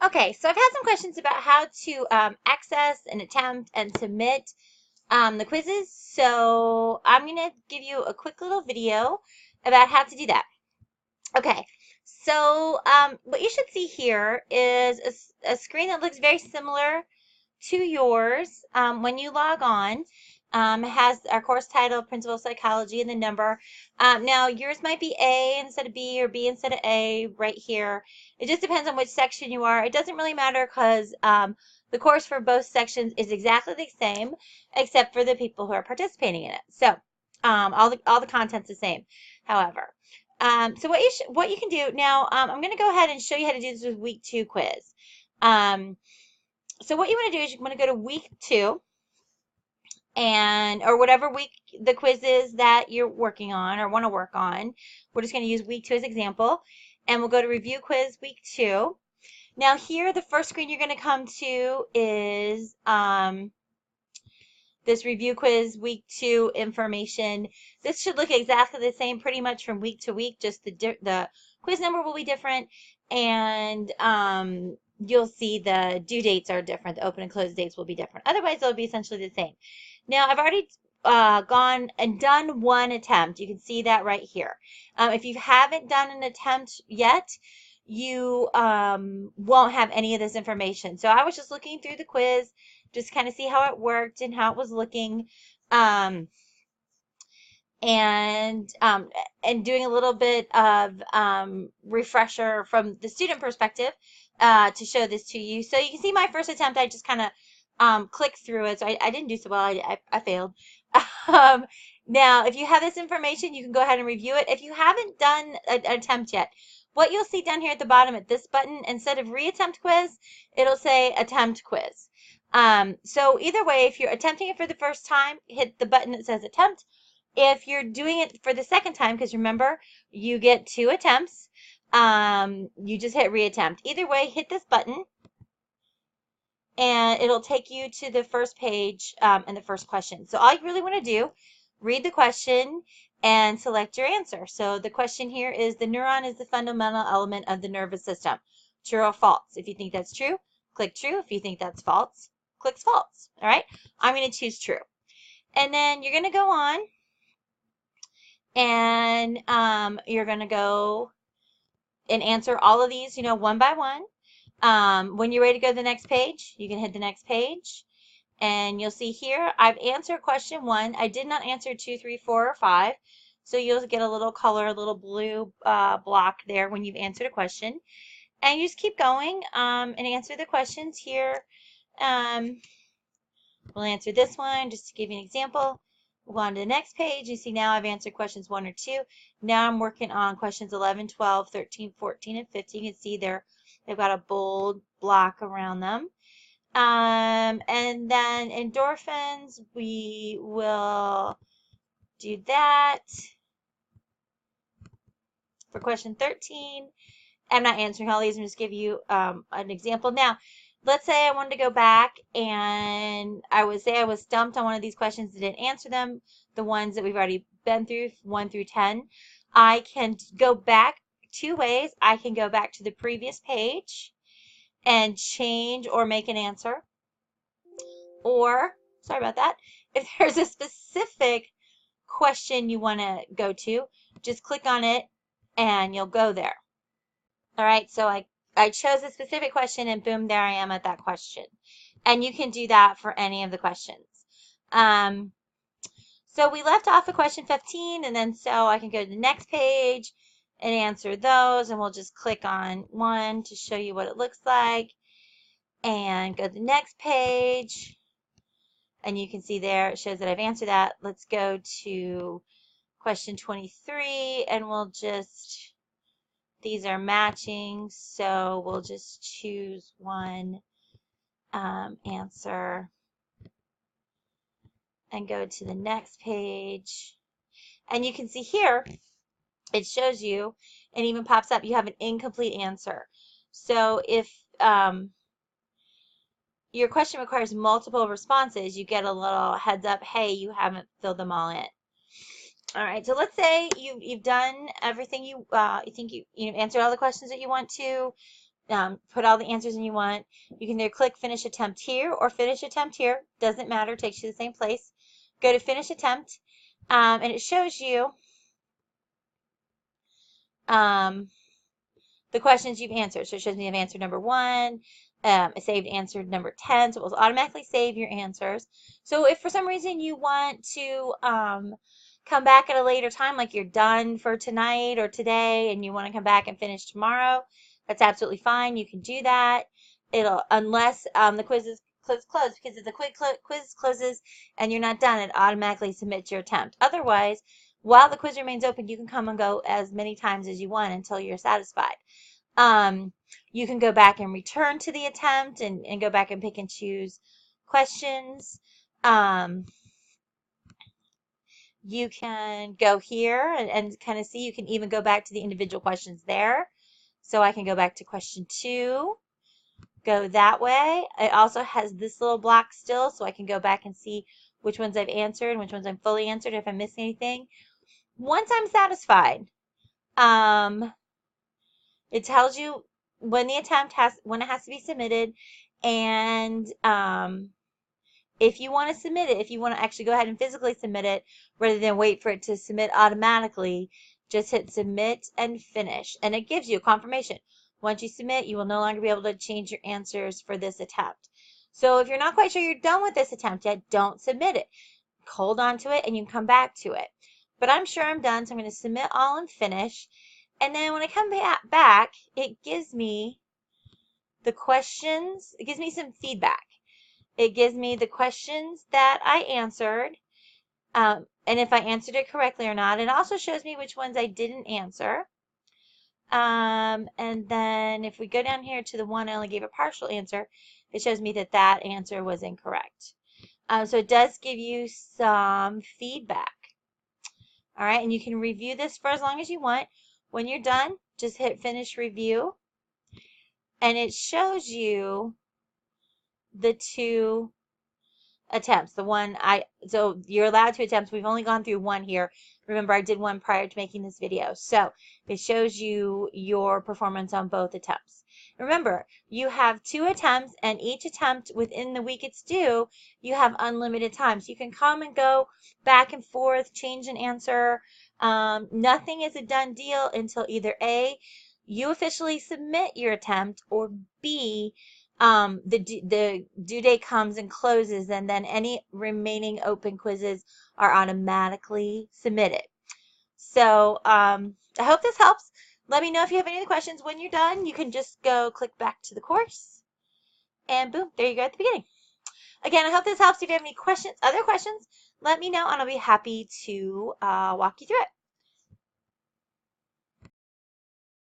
Okay, so I've had some questions about how to access and attempt and submit the quizzes. So I'm going to give you a quick little video about how to do that. Okay, so what you should see here is a screen that looks very similar to yours when you log on. It has our course title, Principles of Psychology, and the number. Now, yours might be A instead of B or B instead of A right here. It just depends on which section you are. It doesn't really matter because the course for both sections is exactly the same, except for the people who are participating in it. So all the content's the same, however. So what you can do now, I'm going to go ahead and show you how to do this with week 2 quiz. So what you want to do is you want to go to week 2 or whatever week the quiz is that you're working on or want to work on. We're just going to use week 2 as example, and we'll go to review quiz week 2. Now here, the first screen you're going to come to is this review quiz week 2 information. This should look exactly the same pretty much from week to week, just the quiz number will be different, and you'll see the due dates are different. The open and close dates will be different. Otherwise, it'll be essentially the same. Now, I've already gone and done one attempt. You can see that right here. If you haven't done an attempt yet, you won't have any of this information. So I was just looking through the quiz, just kind of see how it worked and how it was looking, and doing a little bit of refresher from the student perspective to show this to you. So you can see my first attempt, I just kind of clicked through it. So I didn't do so well. I failed. Now, if you have this information, you can go ahead and review it. If you haven't done an attempt yet, what you'll see down here at the bottom at this button, instead of reattempt quiz, it'll say attempt quiz. So either way, if you're attempting it for the first time, hit the button that says attempt. If you're doing it for the second time, because remember, you get 2 attempts, you just hit reattempt. Either way, hit this button, and it'll take you to the first page and the first question. So all you really want to do, read the question and select your answer. So the question here is, the neuron is the fundamental element of the nervous system. True or false? If you think that's true, click true. If you think that's false, click false. All right, I'm going to choose true. And then you're going to go on, and you're going to go and answer all of these, one by one. When you're ready to go to the next page, you can hit the next page, and you'll see here I've answered question 1. I did not answer 2, 3, 4, or 5. So you'll get a little color, a little blue block there when you've answered a question. And you just keep going and answer the questions here. We'll answer this one just to give you an example. We'll go on to the next page. You see now I've answered questions 1 or 2. Now I'm working on questions 11, 12, 13, 14, and 15. You can see they've got a bold block around them. And then endorphins, we will do that for question 13. I'm not answering all these. I'm just giving you an example. Now, let's say I wanted to go back and I was stumped on one of these questions and didn't answer them, the ones that we've already been through, 1 through 10. I can go back 2 ways. I can go back to the previous page and change or make an answer. Or, sorry about that, if there's a specific question you want to go to, just click on it and you'll go there. All right, so I chose a specific question and boom, there I am at that question. And you can do that for any of the questions. So we left off at question 15, and then so I can go to the next page and answer those, and we'll just click on one to show you what it looks like and go to the next page. And you can see there it shows that I've answered that. Let's go to question 23, and we'll just, these are matching, so we'll just choose one answer and go to the next page. And you can see here, it shows you, and even pops up, you have an incomplete answer. So if your question requires multiple responses, you get a little heads up, hey, you haven't filled them all in. All right, so let's say you've done everything you think you've answered all the questions that you want to. put all the answers in you want. You can either click finish attempt here or finish attempt here. Doesn't matter, takes you to the same place. Go to finish attempt, and it shows you the questions you've answered. So it shows me I've answered number 1, I saved answered number 10, so it will automatically save your answers. So if for some reason you want to come back at a later time, like you're done for tonight or today and you want to come back and finish tomorrow, that's absolutely fine. You can do that. Unless the quiz is closed, because if the quiz closes and you're not done, it automatically submits your attempt. Otherwise, while the quiz remains open, you can come and go as many times as you want until you're satisfied. You can go back and return to the attempt and go back and pick and choose questions. You can go here and kind of see. You can even go back to the individual questions there. So I can go back to question 2, go that way. It also has this little block still, so I can go back and see which ones I've answered and which ones I'm fully answered if I miss anything. Once I'm satisfied, it tells you when it has to be submitted, and if you want to submit it, if you want to actually go ahead and physically submit it rather than wait for it to submit automatically, just hit submit and finish, and it gives you a confirmation. Once you submit, you will no longer be able to change your answers for this attempt. So if you're not quite sure you're done with this attempt yet, don't submit it. Hold on to it and you can come back to it. But I'm sure I'm done, so I'm going to submit all and finish. And then when I come back, it gives me the questions. It gives me some feedback. It gives me the questions that I answered, and if I answered it correctly or not. It also shows me which ones I didn't answer. And then if we go down here to the one I only gave a partial answer, it shows me that that answer was incorrect. So it does give you some feedback. All right, and you can review this for as long as you want. When you're done, just hit finish review, and it shows you the 2 attempts. So you're allowed 2 attempts. We've only gone through 1 here. Remember, I did 1 prior to making this video. So it shows you your performance on both attempts. Remember, you have 2 attempts, and each attempt within the week it's due, you have unlimited time. So you can come and go back and forth, change an answer. Nothing is a done deal until either A, you officially submit your attempt, or B, the due date comes and closes, and then any remaining open quizzes are automatically submitted. So I hope this helps. Let me know if you have any other questions. When you're done, you can just go click back to the course, and boom, there you go at the beginning. Again, I hope this helps. If you have any questions, other questions, let me know, and I'll be happy to walk you through it.